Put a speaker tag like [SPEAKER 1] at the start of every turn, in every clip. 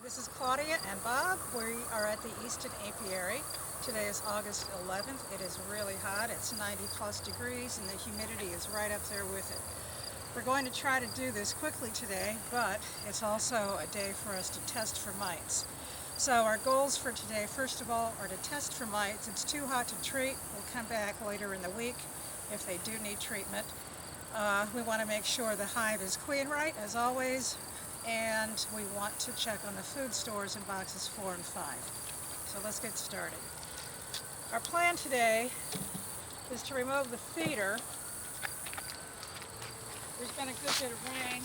[SPEAKER 1] This is Claudia and Bob. We are at the Easton Apiary. Today is August 11th. It is really hot. It's 90 plus degrees and the humidity is right up there with it. We're going to try to do this quickly today, but it's also a day for us to test for mites. So our goals for today, first of all, are to test for mites. It's too hot to treat. We'll come back later in the week if they do need treatment. We want to make sure the hive is queen right, as always, and we want to check on the food stores in boxes 4 and 5. So let's get started. Our plan today is to remove the feeder. There's been a good bit of rain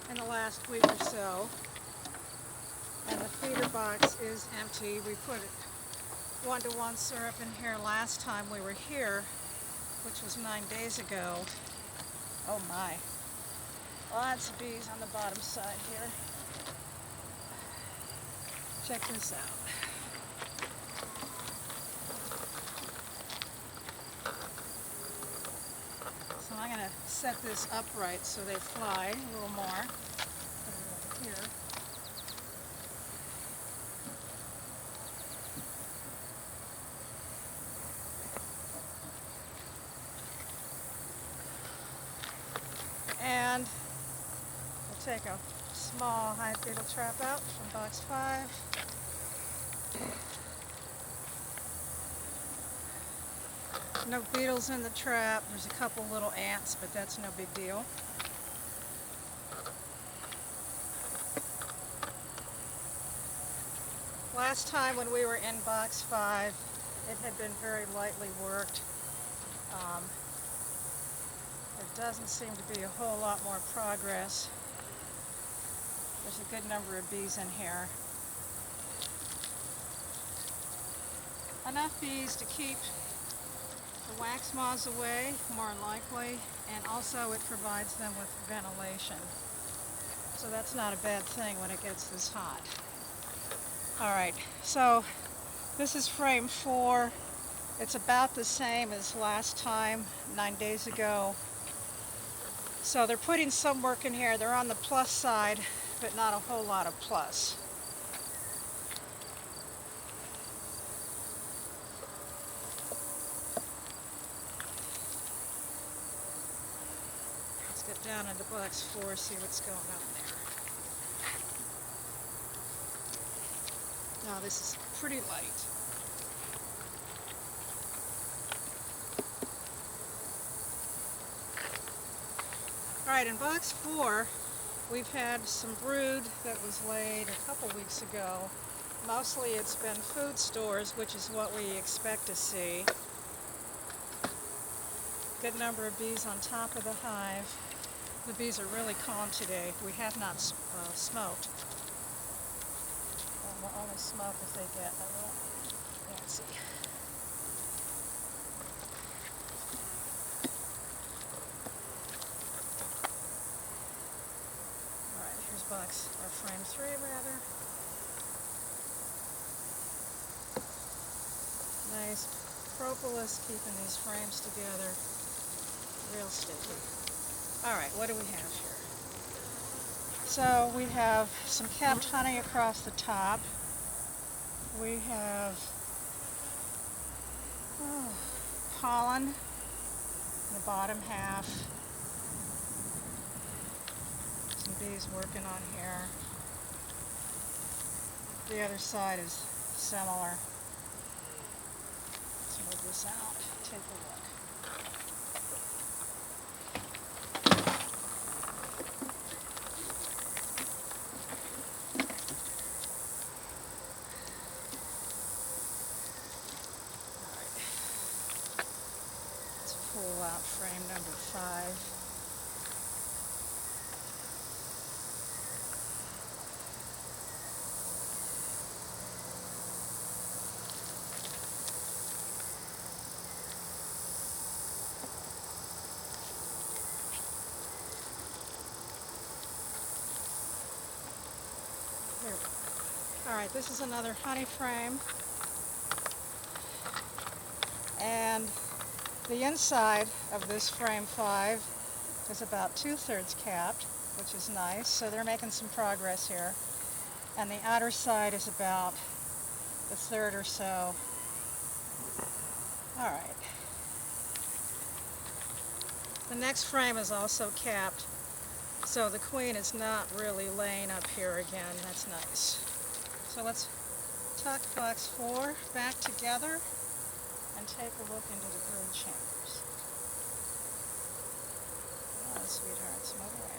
[SPEAKER 1] in the last week or so, and the feeder box is empty. We put 1-to-1 syrup in here last time we were here, which was 9 days ago. Oh my. Lots of bees on the bottom side here. Check this out. So I'm going to set this upright so they fly a little more. Put it over here. And we'll take a small hive beetle trap out from box 5. No beetles in the trap. There's a couple little ants, but that's no big deal. Last time when we were in box 5, it had been very lightly worked. There doesn't seem to be a whole lot more progress. There's a good number of bees in here. Enough bees to keep the wax moths away, more than likely, and also it provides them with ventilation. So that's not a bad thing when it gets this hot. Alright, so this is frame 4. It's about the same as last time, 9 days ago. So they're putting some work in here. They're on the plus side, but not a whole lot of plus. Let's get down into box 4, see what's going on there. Now this is pretty light. Alright, in box 4, we've had some brood that was laid a couple weeks ago. Mostly it's been food stores, which is what we expect to see. Good number of bees on top of the hive. The bees are really calm today. We have not smoked. And we'll only smoke if they get a little fancy. Box, or frame 3 rather. Nice propolis keeping these frames together. Real sticky. Alright, what do we have here? So we have some capped honey across the top. We have pollen in the bottom half. Bees working on here. The other side is similar. Let's move this out, take a look. Alright. Let's pull out frame number 5. Alright, this is another honey frame, and the inside of this frame 5 is about 2/3 capped. which is nice. So they're making some progress here. And the outer side is about a third or so. All right. The next frame is also capped, so the queen is not really laying up here again. That's nice. So let's tuck box 4 back together and take a look into the brood chambers. Oh, sweethearts, move away.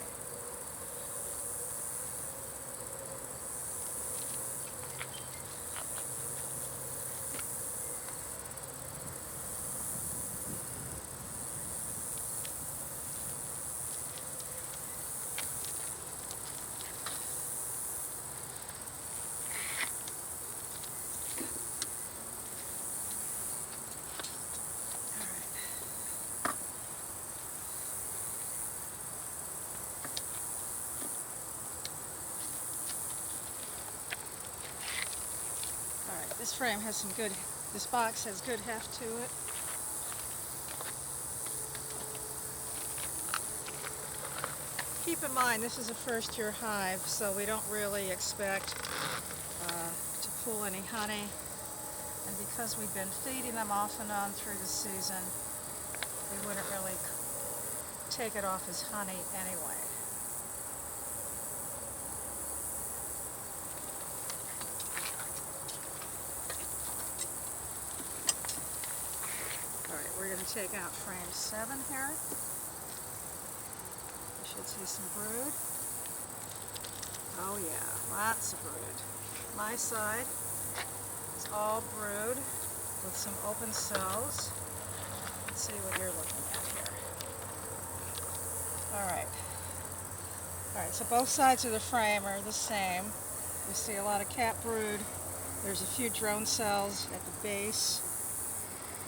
[SPEAKER 1] This frame has some good, this box has good heft to it. Keep in mind, this is a first-year hive, so we don't really expect to pull any honey. And because we've been feeding them off and on through the season, we wouldn't really take it off as honey anyway. We're going to take out frame 7 here. You should see some brood. Oh yeah, lots of brood. My side is all brood with some open cells. Let's see what you're looking at here. Alright, so both sides of the frame are the same. We see a lot of cap brood. There's a few drone cells at the base,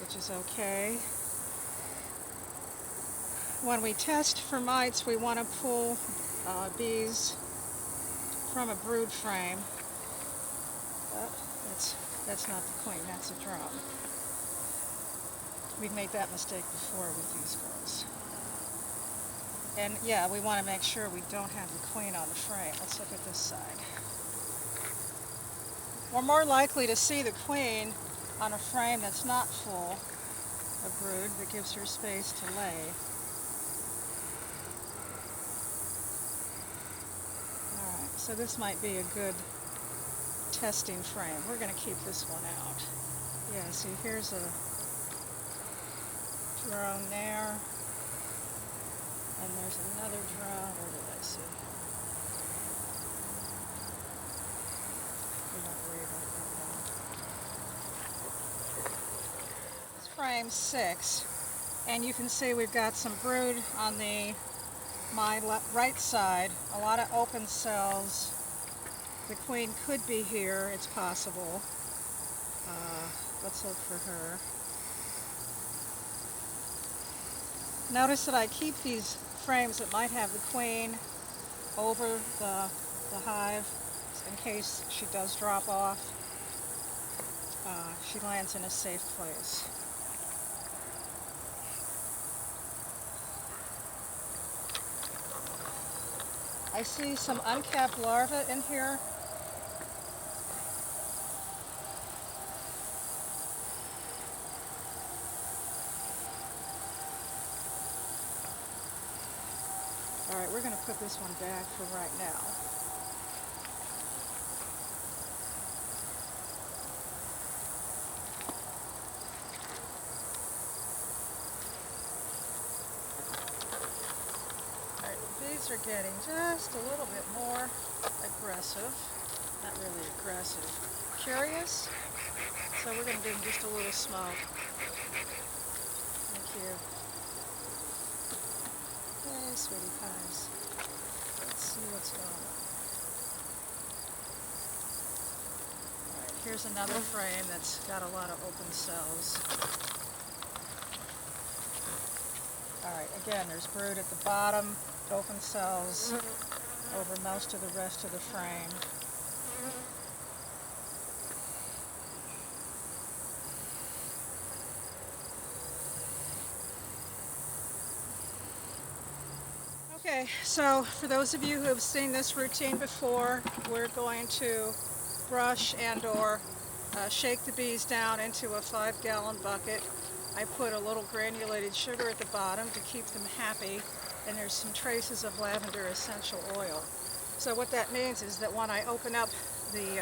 [SPEAKER 1] which is okay. When we test for mites, we want to pull bees from a brood frame. But that's not the queen, that's a drone. We've made that mistake before with these girls. And yeah, we want to make sure we don't have the queen on the frame. Let's look at this side. We're more likely to see the queen on a frame that's not full of brood, that gives her space to lay. Alright, so this might be a good testing frame. We're going to keep this one out. Yeah, see, here's a drone there, and there's another drone. Where did I see? We don't worry about that one. It's frame 6, and you can see we've got some brood on my right side, a lot of open cells. The queen could be here, it's possible. Let's look for her. Notice that I keep these frames that might have the queen over the hive in case she does drop off. She lands in a safe place. I see some uncapped larvae in here. All right, we're going to put this one back for right now. All right, the bees are getting just a little bit more aggressive. Not really aggressive. Curious. So we're going to give them just a little smoke. Thank you. Hey, sweetie pies. Let's see what's going on. Alright, here's another frame that's got a lot of open cells. Alright, again, there's brood at the bottom, open cells over most of the rest of the frame. Okay, so for those of you who have seen this routine before, we're going to brush and or shake the bees down into a 5-gallon bucket. I put a little granulated sugar at the bottom to keep them happy, and there's some traces of lavender essential oil. So what that means is that when I open up the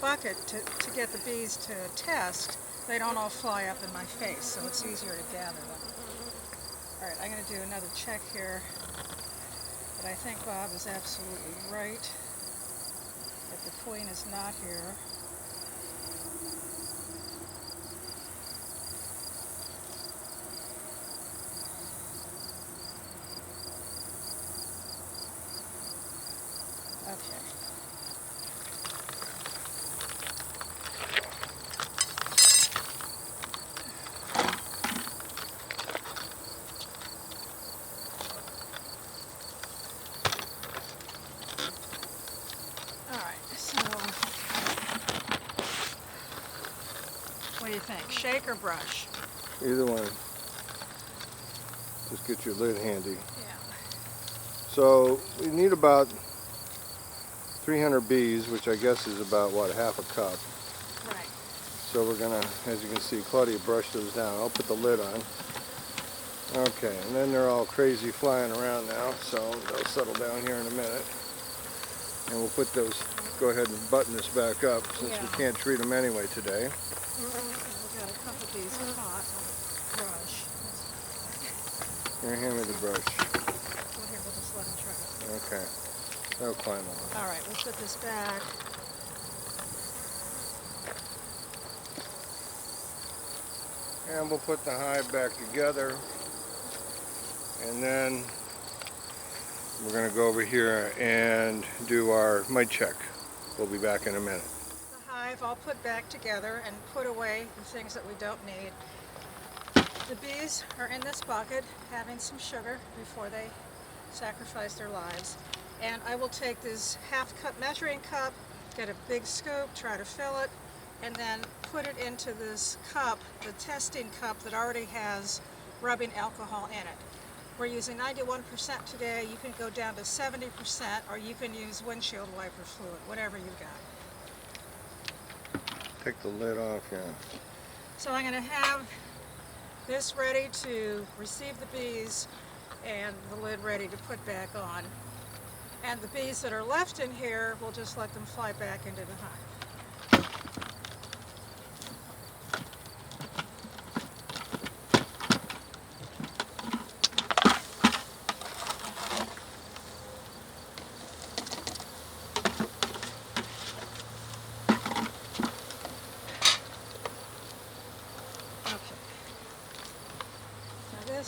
[SPEAKER 1] bucket to get the bees to test, they don't all fly up in my face, so it's easier to gather them. All right, I'm going to do another check here, but I think Bob is absolutely right that the queen is not here. Okay. What do you think? Shake or brush?
[SPEAKER 2] Either one. Just get your lid handy.
[SPEAKER 1] Yeah.
[SPEAKER 2] So we need about 300 bees, which I guess is about, what, half a cup.
[SPEAKER 1] Right.
[SPEAKER 2] So we're gonna, as you can see, Claudia brushed those down. I'll put the lid on. Okay, and then they're all crazy flying around now, so they'll settle down here in a minute. And we'll put those, go ahead and button this back up since we can't treat them anyway today.
[SPEAKER 1] We've got a couple of these caught on a brush.
[SPEAKER 2] Here, hand me the brush.
[SPEAKER 1] Well, here, we'll just let them try it.
[SPEAKER 2] Okay, they'll climb on.
[SPEAKER 1] All right, we'll put this back.
[SPEAKER 2] And we'll put the hive back together. And then we're going to go over here and do our mite check. We'll be back in a minute.
[SPEAKER 1] The hive I'll put back together and put away the things that we don't need. The bees are in this bucket having some sugar before they sacrifice their lives. And I will take this half-cup measuring cup, get a big scoop, try to fill it, and then put it into this cup, the testing cup that already has rubbing alcohol in it. We're using 91% today. You can go down to 70%, or you can use windshield wiper fluid, whatever you've got.
[SPEAKER 2] Take the lid off, yeah.
[SPEAKER 1] So I'm going to have this ready to receive the bees and the lid ready to put back on. And the bees that are left in here, we'll just let them fly back into the hive.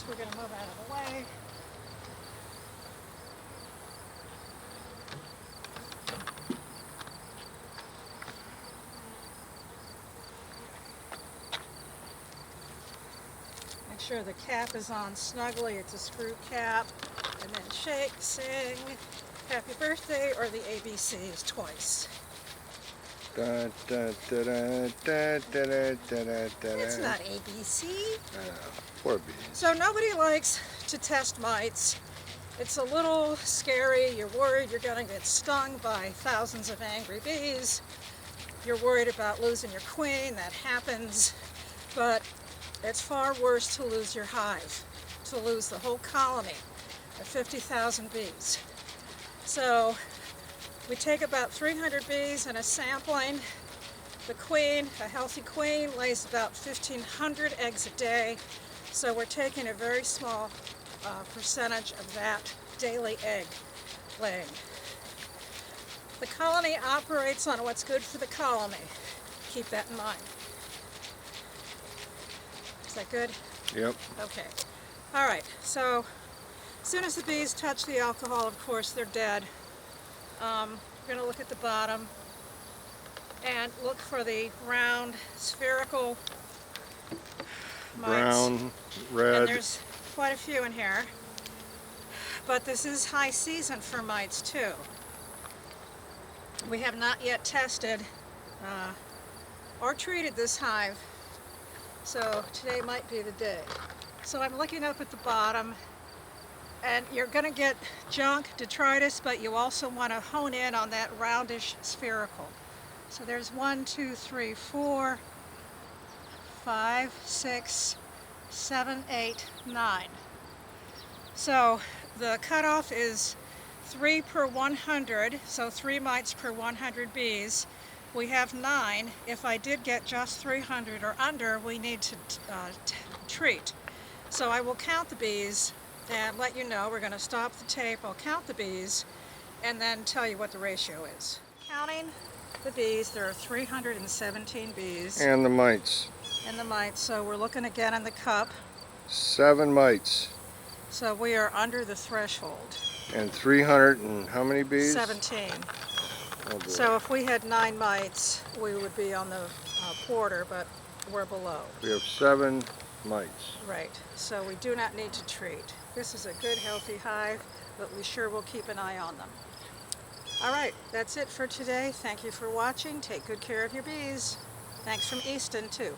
[SPEAKER 1] We're going to move out of the way. Make sure the cap is on snugly. It's a screw cap. And then shake, sing, happy birthday, or the ABCs twice.
[SPEAKER 2] Da, da, da, da, da, da, da, da, da.
[SPEAKER 1] It's not ABC.
[SPEAKER 2] Poor bees.
[SPEAKER 1] So nobody likes to test mites. It's a little scary. You're worried you're going to get stung by thousands of angry bees. You're worried about losing your queen. That happens. But it's far worse to lose your hive, to lose the whole colony of 50,000 bees. So we take about 300 bees in a sampling. The queen, a healthy queen, lays about 1,500 eggs a day. So we're taking a very small percentage of that daily egg laying. The colony operates on what's good for the colony. Keep that in mind. Is that good?
[SPEAKER 2] Yep.
[SPEAKER 1] Okay. All right. So as soon as the bees touch the alcohol, of course, they're dead. We're going to look at the bottom and look for the round, spherical mites.
[SPEAKER 2] Brown, red.
[SPEAKER 1] And there's quite a few in here. But this is high season for mites too. We have not yet tested or treated this hive, so today might be the day. So I'm looking up at the bottom, And you're going to get junk, detritus, but you also want to hone in on that roundish spherical. So there's 1, 2, 3, 4, 5, 6, 7, 8, 9. So the cutoff is 3 per 100, so 3 mites per 100 bees. We have 9. If I did get just 300 or under, we need to treat. So I will count the bees and let you know. We're going to stop the tape, I'll count the bees, and then tell you what the ratio is. Counting the bees, there are 317 bees.
[SPEAKER 2] And the mites.
[SPEAKER 1] And the mites, so we're looking again in the cup.
[SPEAKER 2] 7 mites.
[SPEAKER 1] So we are under the threshold.
[SPEAKER 2] And 300 and how many bees?
[SPEAKER 1] 17.
[SPEAKER 2] Oh, boy.
[SPEAKER 1] So if we had 9 mites, we would be on the quarter, but we're below.
[SPEAKER 2] We have 7 mites.
[SPEAKER 1] Right, so we do not need to treat. This is a good, healthy hive, but we sure will keep an eye on them. All right, that's it for today. Thank you for watching. Take good care of your bees. Thanks from Easton, too.